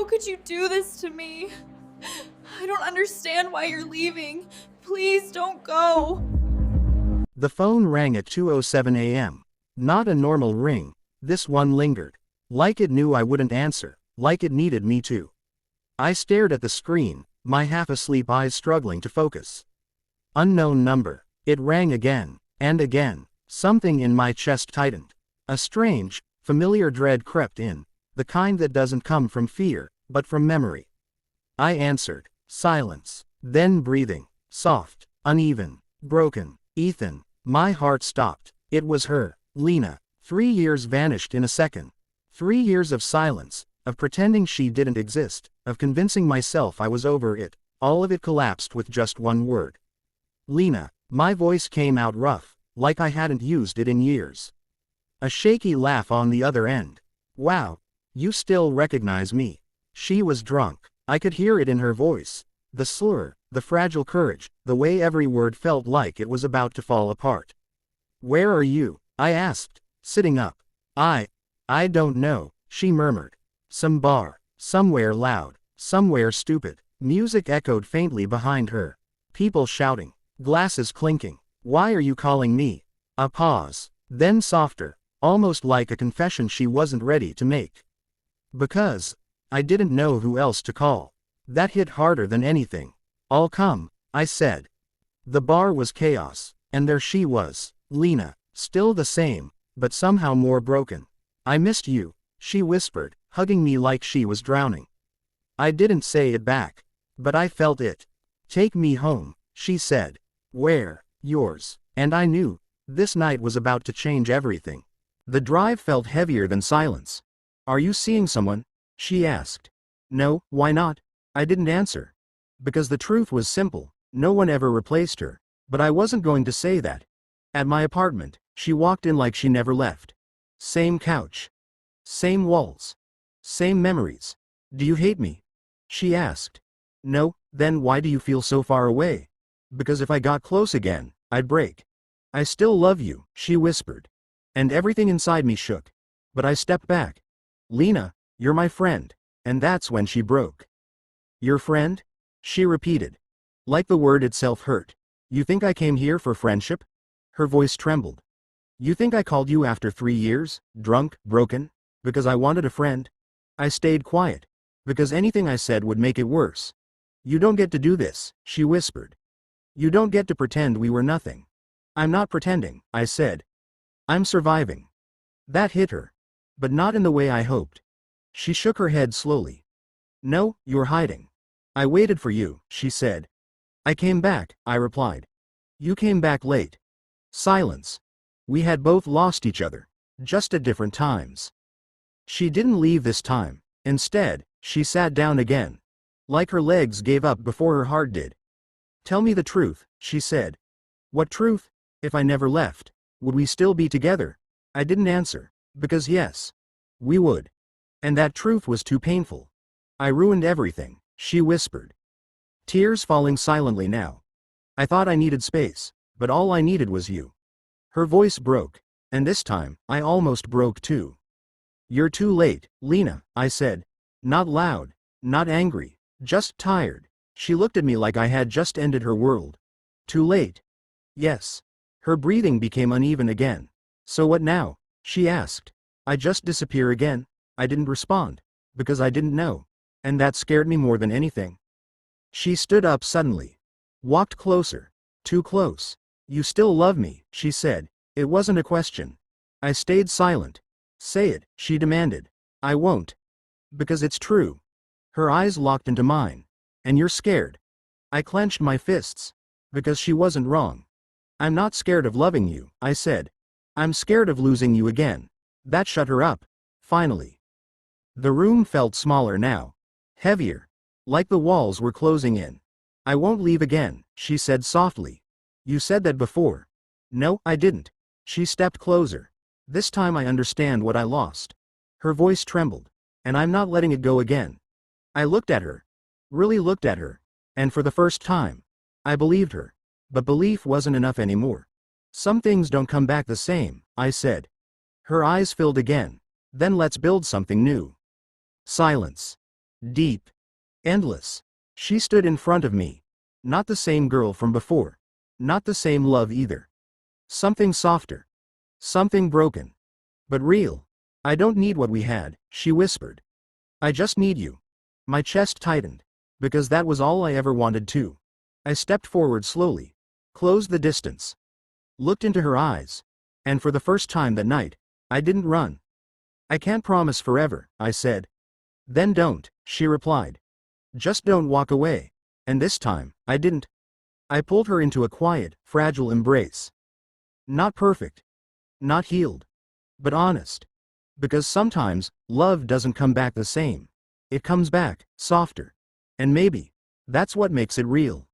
could you do this to me? I don't understand why you're leaving. Please don't go. The phone rang at 2:07 a.m. Not a normal ring. This one lingered. Like it knew I wouldn't answer, like it needed me to. I stared at the screen, my half-asleep eyes struggling to focus. Unknown number. It rang again, and again. Something in my chest tightened. A strange, familiar dread crept in, the kind that doesn't come from fear, but from memory. I answered. Silence. Then breathing. Soft, uneven, broken. Ethan. My heart stopped. It was her, Lena. 3 years vanished in a second. 3 years of silence, of pretending she didn't exist, of convincing myself I was over it. All of it collapsed with just one word. Lena. My voice came out rough, like I hadn't used it in years. A shaky laugh on the other end. Wow. You still recognize me. She was drunk. I could hear it in her voice. The slur, the fragile courage, the way every word felt like it was about to fall apart. Where are you? I asked, sitting up. I don't know, she murmured. Some bar, somewhere loud, somewhere stupid. Music echoed faintly behind her. People shouting, glasses clinking. Why are you calling me? A pause, then softer, almost like a confession she wasn't ready to make. Because I didn't know who else to call. That hit harder than anything. I'll come, I said. The bar was chaos, and there she was, Lena, still the same, but somehow more broken. I missed you, she whispered, hugging me like she was drowning. I didn't say it back, but I felt it. Take me home, she said. Where? Yours. And I knew, this night was about to change everything. The drive felt heavier than silence. Are you seeing someone? She asked. No, why not? I didn't answer. Because the truth was simple, no one ever replaced her. But I wasn't going to say that. At my apartment, she walked in like she never left. Same couch. Same walls. Same memories. Do you hate me? She asked. No, then why do you feel so far away? Because if I got close again, I'd break. I still love you, she whispered. And everything inside me shook. But I stepped back. Lena, you're my friend. And that's when she broke. Your friend? She repeated. Like the word itself hurt. You think I came here for friendship? Her voice trembled. You think I called you after 3 years, drunk, broken, because I wanted a friend? I stayed quiet. Because anything I said would make it worse. You don't get to do this, she whispered. You don't get to pretend we were nothing. I'm not pretending, I said. I'm surviving. That hit her. But not in the way I hoped. She shook her head slowly. No, you're hiding. I waited for you, she said. I came back, I replied. You came back late. Silence. We had both lost each other, just at different times. She didn't leave this time. Instead, she sat down again. Like her legs gave up before her heart did. Tell me the truth, she said. What truth? If I never left, would we still be together? I didn't answer. Because yes. We would. And that truth was too painful. I ruined everything, she whispered. Tears falling silently now. I thought I needed space, but all I needed was you. Her voice broke, and this time, I almost broke too. You're too late, Lena, I said. Not loud, not angry, just tired. She looked at me like I had just ended her world. Too late. Yes. Her breathing became uneven again. So what now? She asked. I just disappear again? I didn't respond. Because I didn't know. And that scared me more than anything. She stood up suddenly. Walked closer. Too close. You still love me, she said. It wasn't a question. I stayed silent. Say it, she demanded. I won't. Because it's true. Her eyes locked into mine. And you're scared. I clenched my fists. Because she wasn't wrong. I'm not scared of loving you, I said. I'm scared of losing you again. That shut her up. Finally. The room felt smaller now. Heavier. Like the walls were closing in. I won't leave again, she said softly. You said that before. No, I didn't. She stepped closer. This time I understand what I lost. Her voice trembled. And I'm not letting it go again. I looked at her. Really looked at her. And for the first time, I believed her. But belief wasn't enough anymore. Some things don't come back the same, I said. Her eyes filled again. Then let's build something new. Silence. Deep. Endless. She stood in front of me. Not the same girl from before. Not the same love either. Something softer. Something broken. But real. I don't need what we had, she whispered. I just need you. My chest tightened. Because that was all I ever wanted to. I stepped forward slowly. Closed the distance. Looked into her eyes. And for the first time that night, I didn't run. I can't promise forever, I said. Then don't, she replied. Just don't walk away. And this time, I didn't. I pulled her into a quiet, fragile embrace. Not perfect. Not healed. But honest. Because sometimes, love doesn't come back the same. It comes back, softer. And maybe, that's what makes it real.